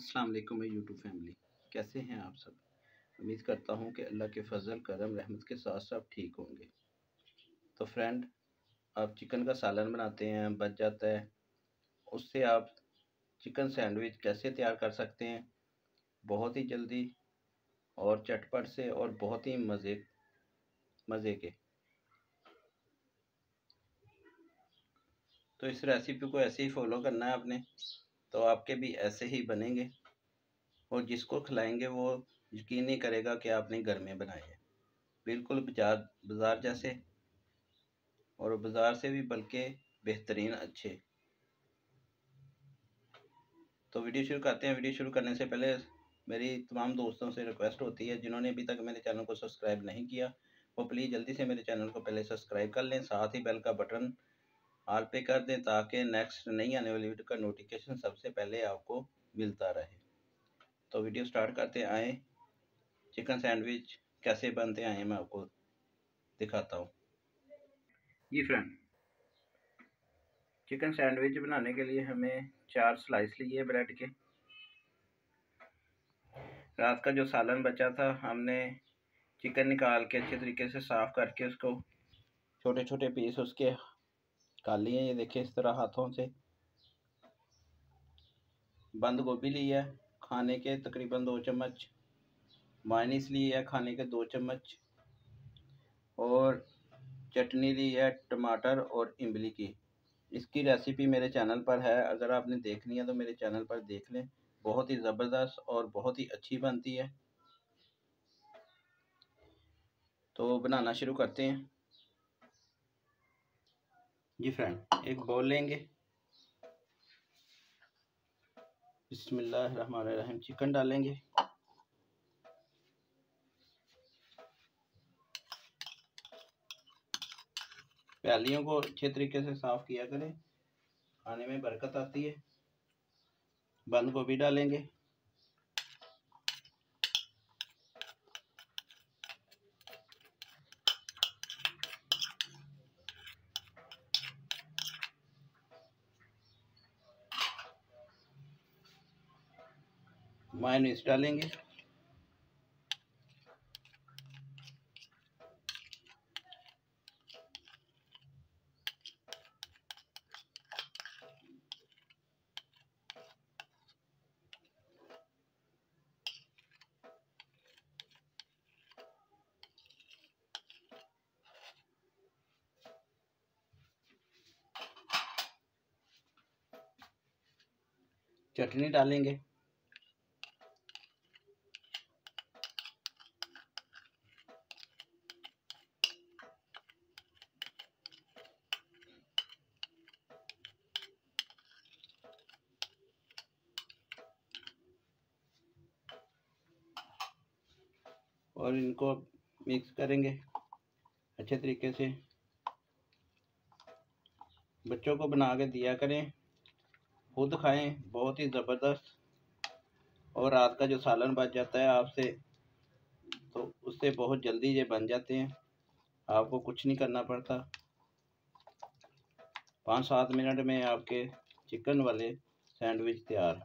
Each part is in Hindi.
अस्सलाम वालेकुम मेरी यूट्यूब फैमिली। कैसे हैं आप सब? उम्मीद करता हूं कि अल्लाह के फजल करम रहमत के साथ सब ठीक होंगे। तो फ्रेंड, आप चिकन का सालन बनाते हैं, बच जाता है, उससे आप चिकन सैंडविच कैसे तैयार कर सकते हैं बहुत ही जल्दी और चटपट से और बहुत ही मज़े के। तो इस रेसिपी को ऐसे ही फॉलो करना है आपने, तो आपके भी ऐसे ही बनेंगे और जिसको खिलाएंगे वो यकीन नहीं करेगा कि आपने घर में बनाए हैं। बिल्कुल बाजार जैसे, और बाज़ार से भी बल्कि बेहतरीन अच्छे। तो वीडियो शुरू करते हैं। वीडियो शुरू करने से पहले मेरी तमाम दोस्तों से रिक्वेस्ट होती है, जिन्होंने अभी तक मेरे चैनल को सब्सक्राइब नहीं किया, वो प्लीज़ जल्दी से मेरे चैनल को पहले सब्सक्राइब कर लें, साथ ही बेल का बटन ऑल पे कर दें ताकि नेक्स्ट नई आने वाली वीडियो का नोटिफिकेशन सबसे पहले आपको मिलता रहे। तो वीडियो स्टार्ट करते आए। चिकन सैंडविच कैसे बनते आए मैं आपको दिखाता हूँ। जी फ्रेंड, चिकन सैंडविच बनाने के लिए हमें 4 स्लाइस लिए ब्रेड के। रात का जो सालन बचा था, हमने चिकन निकाल के अच्छे तरीके से साफ़ करके उसको छोटे छोटे पीस उसके काट लिए। ये देखिए, इस तरह हाथों से। बंद गोभी ली है खाने के तकरीबन 2 चम्मच, मायनीस ली है खाने के 2 चम्मच, और चटनी ली है टमाटर और इमली की। इसकी रेसिपी मेरे चैनल पर है, अगर आपने देखनी है तो मेरे चैनल पर देख लें। बहुत ही ज़बरदस्त और बहुत ही अच्छी बनती है। तो बनाना शुरू करते हैं। जी फ्रेंड, एक बाउल लेंगे, बिस्मिल्लाहिर्रहमानिर्रहीम, चिकन डालेंगे। प्यालियों को अच्छे तरीके से साफ़ किया करें, खाने में बरकत आती है। बंद गोभी डालेंगे, मायोनीज डालेंगे, चटनी डालेंगे, और इनको मिक्स करेंगे अच्छे तरीके से। बच्चों को बना के दिया करें, खुद खाएं, बहुत ही ज़बरदस्त। और रात का जो सालन बच जाता है आपसे, तो उससे बहुत जल्दी ये बन जाते हैं, आपको कुछ नहीं करना पड़ता। 5-7 मिनट में आपके चिकन वाले सैंडविच तैयार।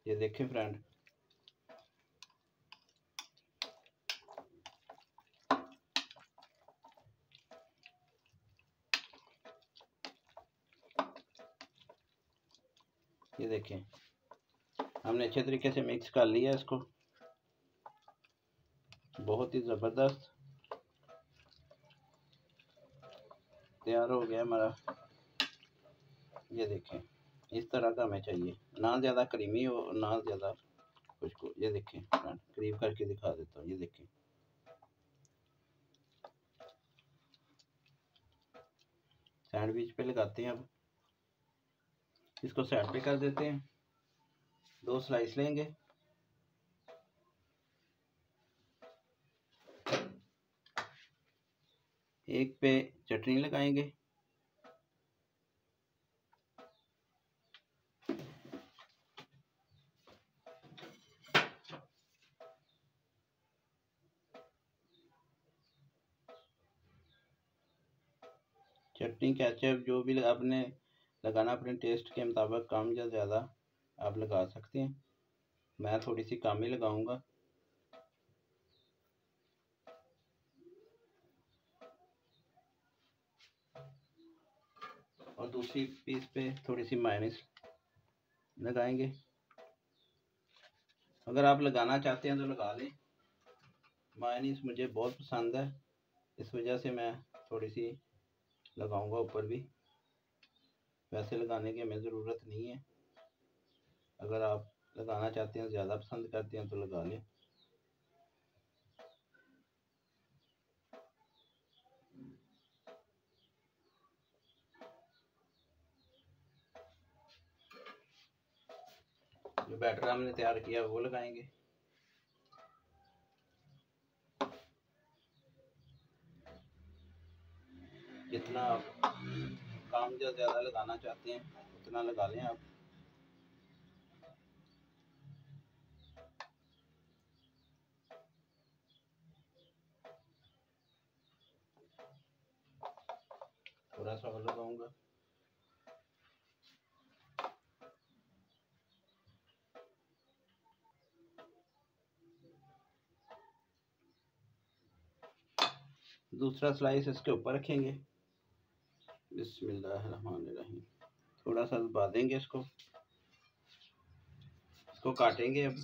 ये देखें फ्रेंड, ये देखें, हमने अच्छे तरीके से मिक्स कर लिया इसको। बहुत ही ज़बरदस्त तैयार हो गया हमारा। ये देखें, इस तरह का हमें चाहिए, ना ज़्यादा क्रीमी हो ना ज़्यादा कुछ को। ये देखें, करीब करके दिखा देता हूँ। ये देखें, सैंडविच पे लगाते हैं। अब इसको साइड पे कर देते हैं। 2 स्लाइस लेंगे, एक पे चटनी लगाएंगे, चटनी केचप जो भी आपने लगाना अपने टेस्ट के मुताबिक, कम या ज़्यादा। आप लगा सकते हैं। मैं थोड़ी सी कम ही लगाऊंगा। और दूसरी पीस पे थोड़ी सी मायोनीज लगाएंगे। अगर आप लगाना चाहते हैं तो लगा लें। मायोनीज मुझे बहुत पसंद है, इस वजह से मैं थोड़ी सी लगाऊंगा ऊपर भी। वैसे लगाने की हमें ज़रूरत नहीं है। अगर आप लगाना चाहते हैं, ज़्यादा पसंद करते हैं तो लगा लें। जो बैटर हमने तैयार किया वो लगाएंगे। जितना आप काम जो ज़्यादा लगाना चाहते हैं उतना लगा लें आप। थोड़ा सा और लगाऊंगा। दूसरा स्लाइस इसके ऊपर रखेंगे। बिस्मिल्लाहिर्रहमानिर्रहीम। थोड़ा सा दबा देंगे इसको काटेंगे अब।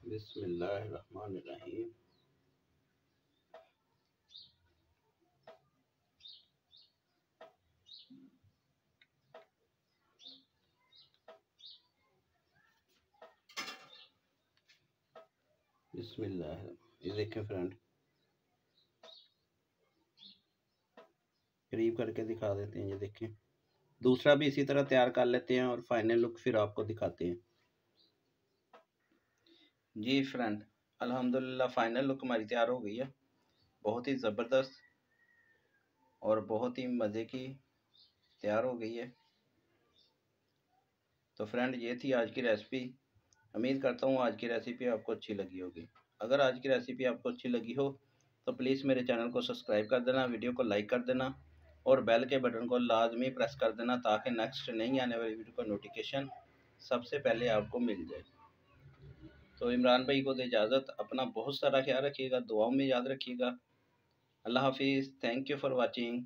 बिस्मिल्लाहिर्रहमानिर्रहीम। बिस्मिल्लाह। ये देखें फ्रेंड, करीब करके दिखा देते हैं। ये देखें, दूसरा भी इसी तरह तैयार कर लेते हैं और फाइनल लुक फिर आपको दिखाते हैं। जी फ्रेंड, अल्हम्दुलिल्लाह फाइनल लुक हमारी तैयार हो गई है। बहुत ही ज़बरदस्त और बहुत ही मज़े की तैयार हो गई है। तो फ्रेंड, ये थी आज की रेसिपी। उम्मीद करता हूँ आज की रेसिपी आपको अच्छी लगी होगी। अगर आज की रेसिपी आपको अच्छी लगी हो तो प्लीज़ मेरे चैनल को सब्सक्राइब कर देना, वीडियो को लाइक कर देना और बेल के बटन को लाजमी प्रेस कर देना, ताकि नेक्स्ट नई आने वाली वीडियो का नोटिफिकेशन सबसे पहले आपको मिल जाए। तो इमरान भाई को दे इजाज़त। अपना बहुत सारा ख्याल रखिएगा, दुआओं में याद रखिएगा। अल्लाह हाफिज़। Thank you for watching.